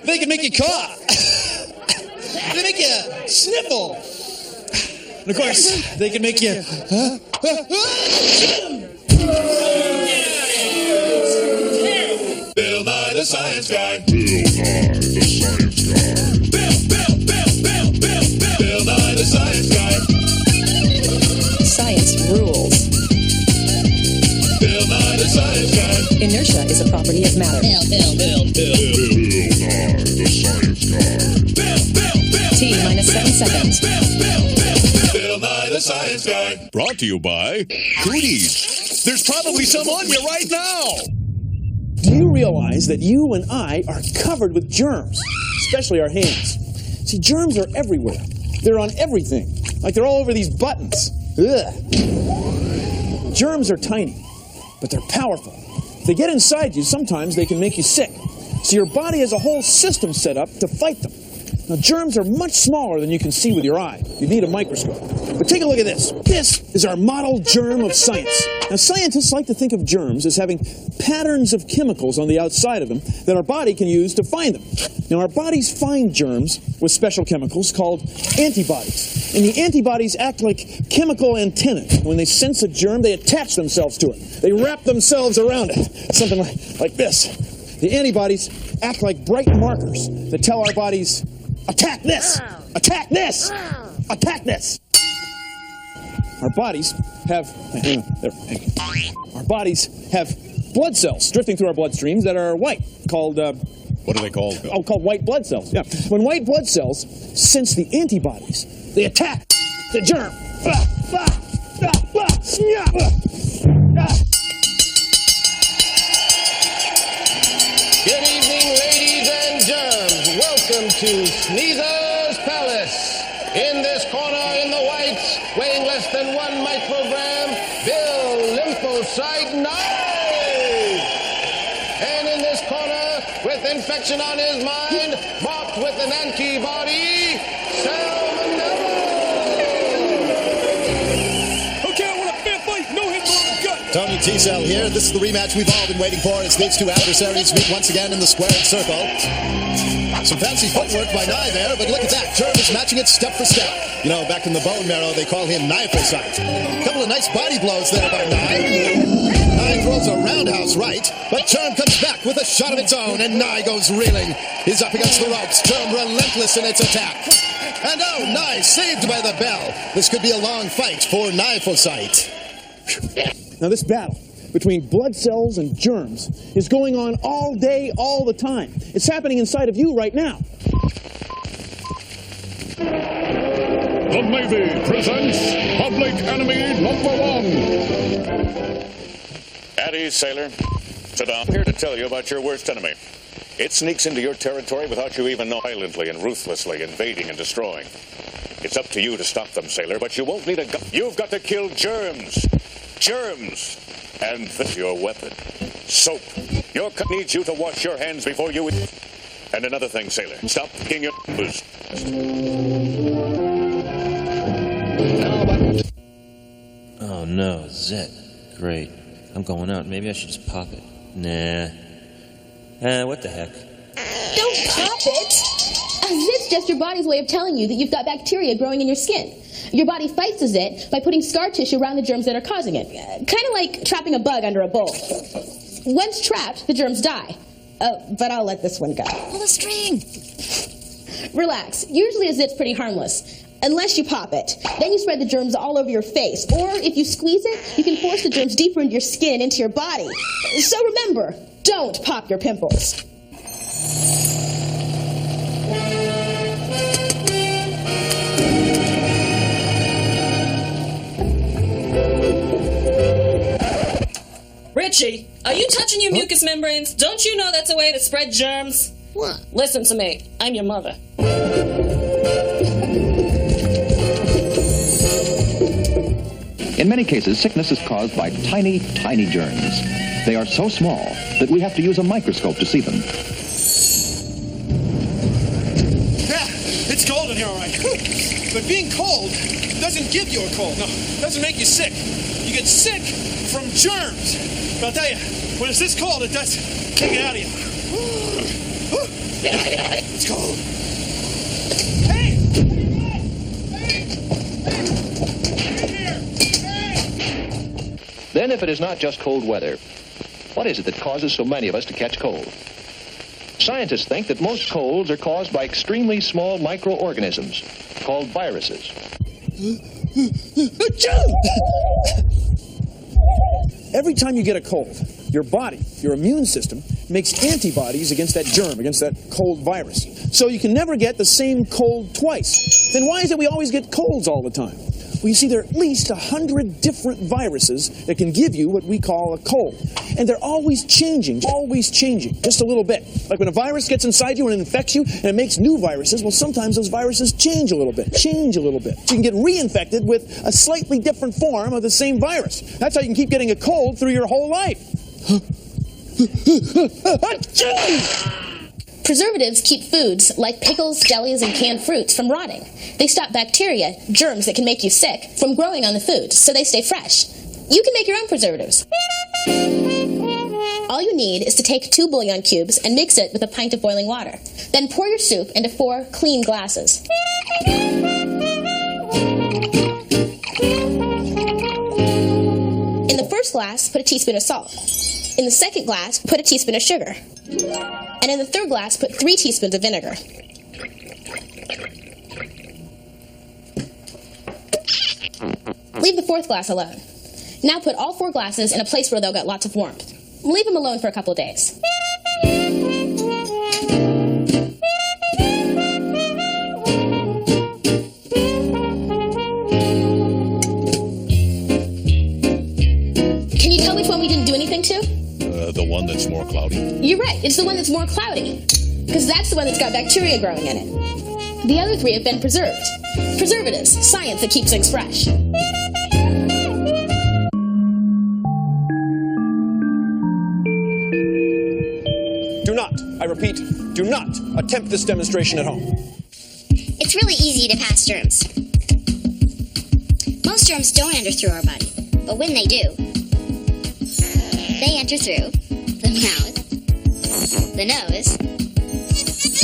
They can make you cough. They make you sniffle. And of course, they can make you... Bill Nye the Science Guy. Bill Nye the Science Guy. Science rules. Bill Nye the Science Guy. Inertia is a property of matter. Bill Nye the Science Guy. T minus 7 seconds. Bill Nye the Science Guy. Brought to you by Cooties. There's probably some on you right now. Do you realize that you and I are covered with germs, especially our hands? See, germs are everywhere. They're on everything, like they're all over these buttons. Ugh. Germs are tiny, but they're powerful. If they get inside you, sometimes they can make you sick. So your body has a whole system set up to fight them. Now, germs are much smaller than you can see with your eye. You need a microscope. But take a look at this. This is our model germ of science. Now, scientists like to think of germs as having patterns of chemicals on the outside of them that our body can use to find them. Now, our bodies find germs with special chemicals called antibodies. And the antibodies act like chemical antennae. When they sense a germ, they attach themselves to it. They wrap themselves around it. Something like this. The antibodies act like bright markers that tell our bodies, attack this! Attack this! Attack this! Our bodies have... Our bodies have blood cells drifting through our bloodstreams that are white, called... What are they called? Called white blood cells. Yeah. When white blood cells sense the antibodies, they attack the germ. Good evening, ladies and germs. Welcome to Sneezer's Palace. In this corner in the whites, weighing less than 1 microgram, Bill Lymphocyte Nye. And in this corner, with infection on his mind, marked with an antibody, Salmonella. Okay, I want a fair fight. No hit, no gut. Tony T-Cell here. This is the rematch we've all been waiting for as these two adversaries meet once again in the squared circle. Some fancy footwork by Nye there, but look at that. Germ is matching it step for step. You know, back in the bone marrow, they call him Nyphocyte. A couple of nice body blows there by Nye. Nye throws a roundhouse right, but Germ comes back with a shot of its own, and Nye goes reeling. He's up against the ropes. Germ relentless in its attack. And oh, Nye saved by the bell. This could be a long fight for Nyphocyte. Now, this battle between blood cells and germs is going on all day, all the time. It's happening inside of you right now. The Navy presents Public Enemy #1. At ease, sailor. Sit down. I'm here to tell you about your worst enemy. It sneaks into your territory without you even knowing, violently and ruthlessly invading and destroying. It's up to you to stop them, sailor, but you won't need a gun. You've got to kill germs. Germs. And that's your weapon. Soap. Your cut needs you to wash your hands before you... And another thing, sailor. Stop picking your booze. Oh no, Zit. Great. I'm going out. Maybe I should just pop it. Nah. What the heck? Don't pop it! Zit's just your body's way of telling you that you've got bacteria growing in your skin. Your body fights the zit by putting scar tissue around the germs that are causing it. Kind of like trapping a bug under a bowl. Once trapped, the germs die. But I'll let this one go. Pull the string. Relax. Usually a zit's pretty harmless. Unless you pop it. Then you spread the germs all over your face. Or if you squeeze it, you can force the germs deeper into your skin, into your body. So remember, don't pop your pimples. Richie, are you touching your mucous membranes? Don't you know that's a way to spread germs? What? Listen to me. I'm your mother. In many cases, sickness is caused by tiny, tiny germs. They are so small that we have to use a microscope to see them. Yeah, it's cold in here, all right. But being cold doesn't give you a cold. No, it doesn't make you sick. You get sick from germs. But I'll tell you, when it's this cold, it does take it out of you. Then if it is not just cold weather, what is it that causes so many of us to catch cold? Scientists think that most colds are caused by extremely small microorganisms called viruses. Every time you get a cold, your body, your immune system, makes antibodies against that germ, against that cold virus. So you can never get the same cold twice. Then why is it we always get colds all the time? Well, you see, there are at least 100 different viruses that can give you what we call a cold. And they're always changing, just a little bit. Like when a virus gets inside you and it infects you and it makes new viruses, well, sometimes those viruses change a little bit. So you can get reinfected with a slightly different form of the same virus. That's how you can keep getting a cold through your whole life. Preservatives keep foods like pickles, jellies, and canned fruits from rotting. They stop bacteria, germs that can make you sick, from growing on the food, so they stay fresh. You can make your own preservatives. All you need is to take 2 bouillon cubes and mix it with a pint of boiling water. Then pour your soup into 4 clean glasses. In the first glass, put a teaspoon of salt. In the second glass, put a teaspoon of sugar. And in the third glass, put 3 teaspoons of vinegar. Leave the fourth glass alone. Now put all 4 glasses in a place where they'll get lots of warmth. Leave them alone for a couple of days. Can you tell which one we didn't do anything to? The one that's more cloudy. You're right, it's the one that's more cloudy. Because that's the one that's got bacteria growing in it. The other 3 have been preserved. Preservatives, science that keeps things fresh. Do not, I repeat, do not attempt this demonstration at home. It's really easy to pass germs. Most germs don't enter through our body, but when they do, they enter through the mouth, the nose,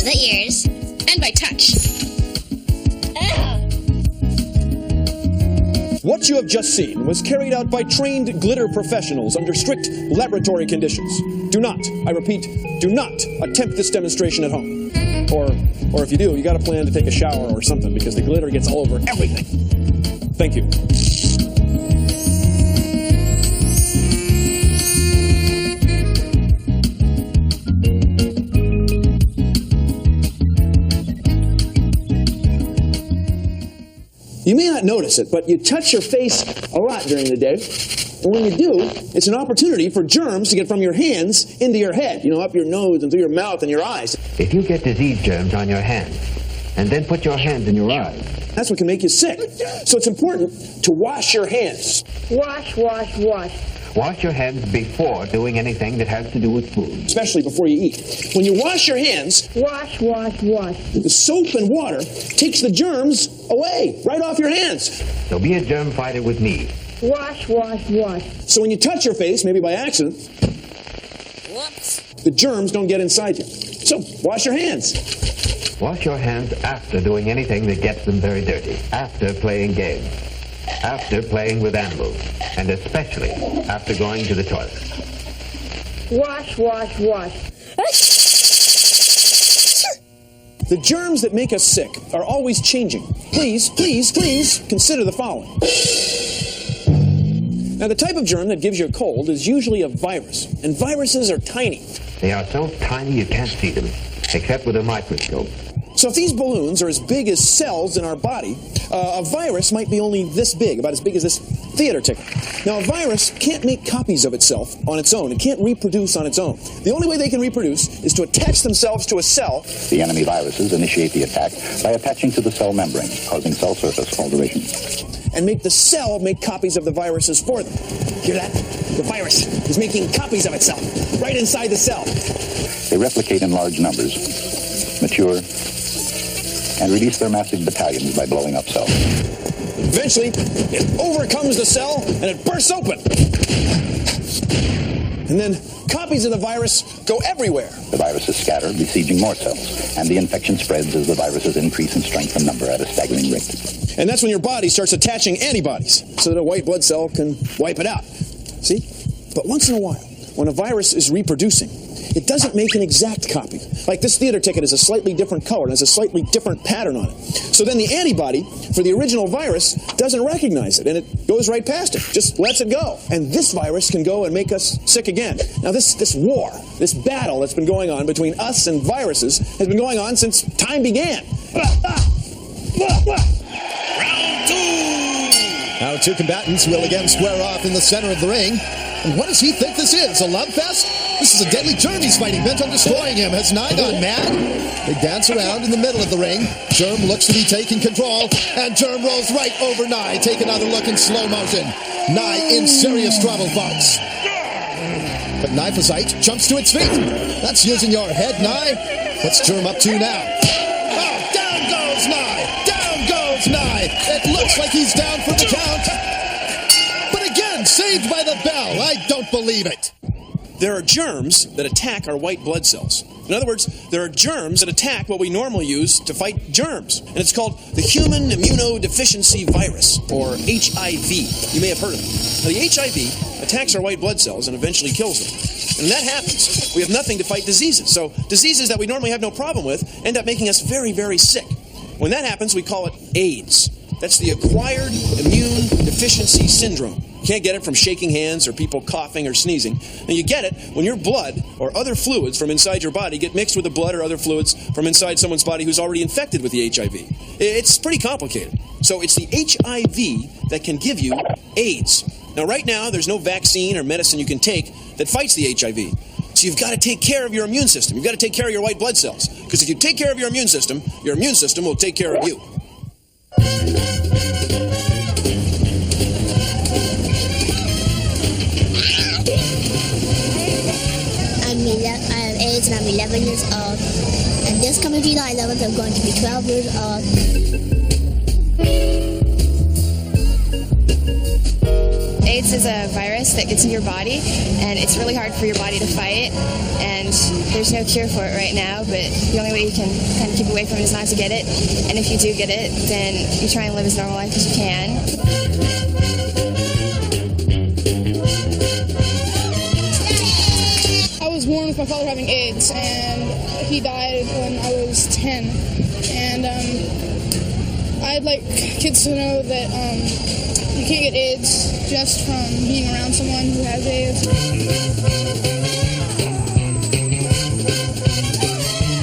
the ears, and by touch. What you have just seen was carried out by trained glitter professionals under strict laboratory conditions. Do not, I repeat, do not attempt this demonstration at home. Or if you do, you got to plan to take a shower or something because the glitter gets all over everything. Thank you. You may not notice it, but you touch your face a lot during the day. And when you do, it's an opportunity for germs to get from your hands into your head, up your nose and through your mouth and your eyes. If you get disease germs on your hands, and then put your hands in your eyes, that's what can make you sick. So it's important to wash your hands. Wash. Wash your hands before doing anything that has to do with food. Especially before you eat. When you wash your hands, wash. The soap and water takes the germs away, right off your hands. So be a germ fighter with me. Wash. So when you touch your face, maybe by accident, Whoops. the germs don't get inside you. So wash your hands. Wash your hands after doing anything that gets them very dirty. After playing games. After playing with animals. And especially after going to the toilet. Wash. The germs that make us sick are always changing. Please consider the following. Now, the type of germ that gives you a cold is usually a virus, and viruses are tiny. They are so tiny you can't see them, except with a microscope. So if these balloons are as big as cells in our body, a virus might be only this big, about as big as this theater ticket. Now, a virus can't make copies of itself on its own. It can't reproduce on its own. The only way they can reproduce is to attach themselves to a cell. The enemy viruses initiate the attack by attaching to the cell membrane, causing cell surface alteration. And make the cell make copies of the viruses for them. Hear that? The virus is making copies of itself right inside the cell. They replicate in large numbers, mature, and release their massive battalions by blowing up cells. Eventually, it overcomes the cell and it bursts open. And then copies of the virus go everywhere. The viruses scatter, besieging more cells, and the infection spreads as the viruses increase in strength and number at a staggering rate. And that's when your body starts attaching antibodies so that a white blood cell can wipe it out. See? But once in a while, when a virus is reproducing, it doesn't make an exact copy. Like this theater ticket is a slightly different color and has a slightly different pattern on it. So then the antibody for the original virus doesn't recognize it, and it goes right past it, just lets it go. And this virus can go and make us sick again. Now this war, this battle that's been going on between us and viruses has been going on since time began. Round two! Our two combatants will again square off in the center of the ring. And what does he think this is, a love fest? This is a deadly Germ he's fighting, bent on destroying him. Has Nye gone mad? They dance around in the middle of the ring. Germ looks to be taking control, and Germ rolls right over Nye. Take another look in slow motion. Nye in serious trouble, folks. But Glyphosite jumps to its feet. That's using your head, Nye. What's Germ up to now? Oh, down goes Nye! Down goes Nye! It looks like he's down for the count. But again, saved by the bell. I don't believe it. There are germs that attack our white blood cells. In other words, there are germs that attack what we normally use to fight germs. And it's called the human immunodeficiency virus, or HIV. You may have heard of it. Now, the HIV attacks our white blood cells and eventually kills them. And when that happens, we have nothing to fight diseases. So diseases that we normally have no problem with end up making us very, very sick. When that happens, we call it AIDS. That's the acquired immune deficiency syndrome. You can't get it from shaking hands or people coughing or sneezing. And you get it when your blood or other fluids from inside your body get mixed with the blood or other fluids from inside someone's body who's already infected with the HIV. It's pretty complicated. So it's the HIV that can give you AIDS. Now, right now, there's no vaccine or medicine you can take that fights the HIV. So you've got to take care of your immune system. You've got to take care of your white blood cells. Because if you take care of your immune system will take care of you. I have AIDS and I'm 11 years old. And this coming July 11th, I'm going to be 12 years old. AIDS is a virus that gets in your body, and it's really hard for your body to fight. And there's no cure for it right now, but the only way you can kind of keep away from it is not to get it. And if you do get it, then you try and live as normal life as you can. I was born with my father having AIDS, and he died when I was 10. And I'd like kids to know that you can't get AIDS just from being around someone who has AIDS.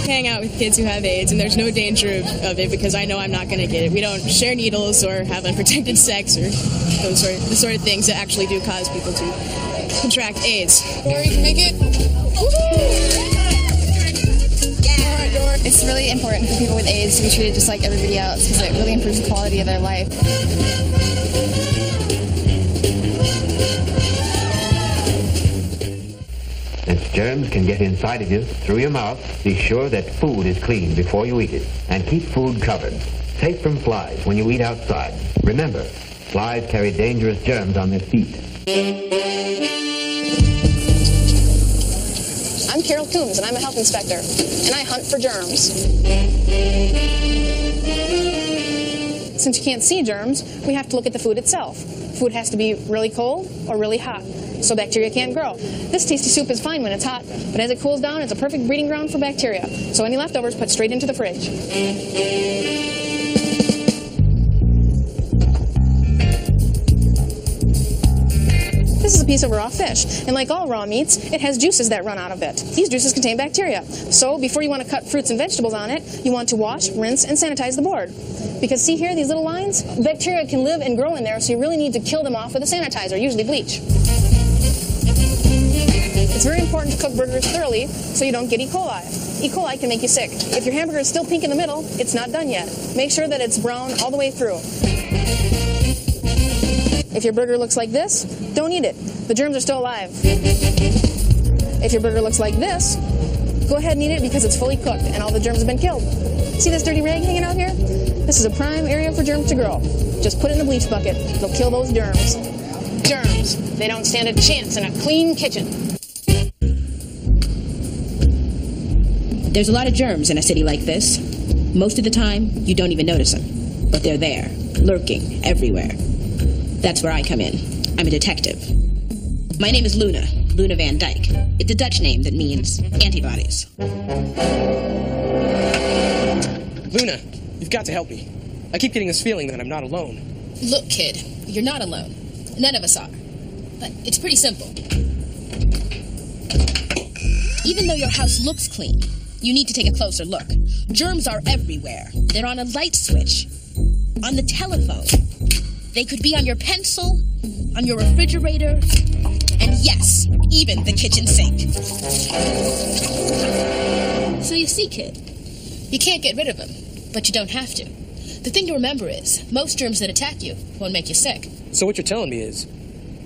Hang out with kids who have AIDS, and there's no danger of it because I know I'm not going to get it. We don't share needles or have unprotected sex or the sort of things that actually do cause people to contract AIDS. Or you can make it. It's really important for people with AIDS to be treated just like everybody else because it really improves the quality of their life. Since germs can get inside of you through your mouth, be sure that food is clean before you eat it. And keep food covered, safe from flies when you eat outside. Remember, flies carry dangerous germs on their feet. I'm Carol Coombs, and I'm a health inspector, and I hunt for germs. Since you can't see germs, we have to look at the food itself. Food has to be really cold or really hot, so bacteria can't grow. This tasty soup is fine when it's hot, but as it cools down, it's a perfect breeding ground for bacteria. So any leftovers, put straight into the fridge. This is a piece of raw fish, and like all raw meats, it has juices that run out of it. These juices contain bacteria. So before you want to cut fruits and vegetables on it, you want to wash, rinse, and sanitize the board. Because see here, these little lines? Bacteria can live and grow in there, so you really need to kill them off with a sanitizer, usually bleach. It's very important to cook burgers thoroughly so you don't get E. coli. E. coli can make you sick. If your hamburger is still pink in the middle, it's not done yet. Make sure that it's brown all the way through. If your burger looks like this, don't eat it. The germs are still alive. If your burger looks like this, go ahead and eat it because it's fully cooked and all the germs have been killed. See this dirty rag hanging out here? This is a prime area for germs to grow. Just put it in a bleach bucket. It'll kill those germs. Germs. They don't stand a chance in a clean kitchen. There's a lot of germs in a city like this. Most of the time, you don't even notice them. But they're there, lurking everywhere. That's where I come in. I'm a detective. My name is Luna Van Dyke. It's a Dutch name that means antibodies. Luna, you've got to help me. I keep getting this feeling that I'm not alone. Look, kid, you're not alone. None of us are. But it's pretty simple. Even though your house looks clean, you need to take a closer look. Germs are everywhere. They're on a light switch, on the telephone. They could be on your pencil, on your refrigerator, and yes, even the kitchen sink. So you see, kid, you can't get rid of them, but you don't have to. The thing to remember is, most germs that attack you won't make you sick. So what you're telling me is,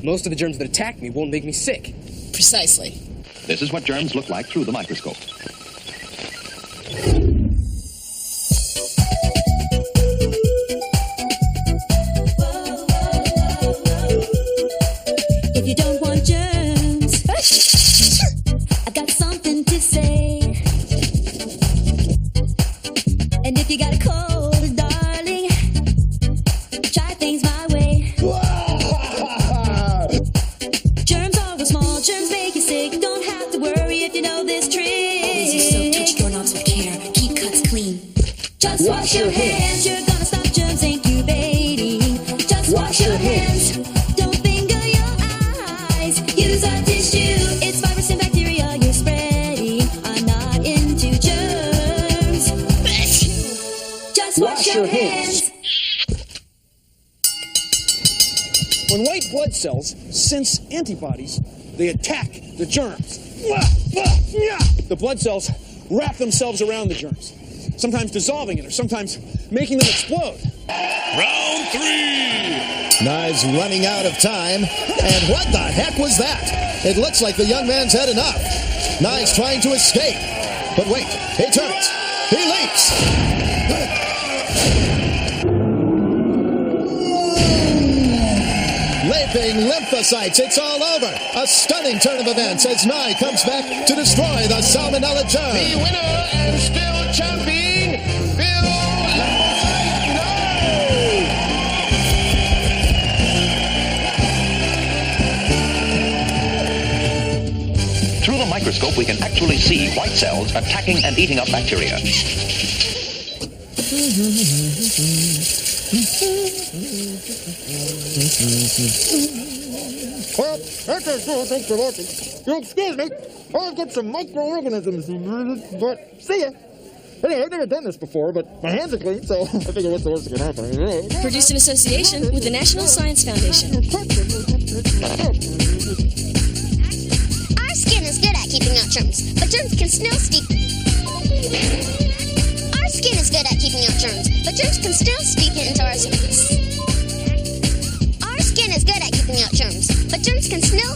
most of the germs that attack me won't make me sick. Precisely. This is what germs look like through the microscope. If you don't want germs, I've got something to say. And if you got a cold, darling, try things my way. Germs are real small, germs make you sick. Don't have to worry if you know this trick. Easy soap, touch doorknobs with care. Keep cuts clean. Just wash your hands. You're gonna stop germs incubating. Just wash your hands. Don't finger your eyes. Use a tissue. It's virus and bacteria you're spreading. I'm not into germs. Just wash your hands. When white blood cells sense antibodies, they attack the germs. The blood cells wrap themselves around the germs, sometimes dissolving it or sometimes making them explode. Round 3! Nye's running out of time. And what the heck was that? It looks like the young man's had enough. Nye's trying to escape. But wait, he turns. He leaps. Leaping lymphocytes, it's all over. A stunning turn of events as Nye comes back to destroy the Salmonella germ. The winner and still champion, Bill Through the microscope, we can actually see white cells attacking and eating up bacteria. Well, that's it. Thanks for watching. Excuse me, I'll get some microorganisms, but see ya. Anyway, I've never done this before, but my hands are clean, so I figure what's the worst that can happen? Produced in association with the National Science Foundation. Our skin is good at keeping out germs, but germs can still sneak. Our skin is good at keeping out germs, but germs can still sneak into our skins. Our skin is good at keeping out germs, but germs can still.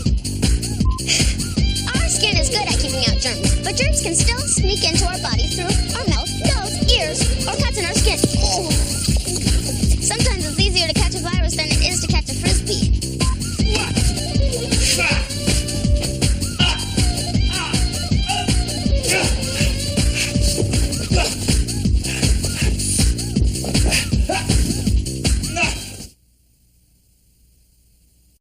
Our skin is good at keeping out germs, but germs can still sneak into our body through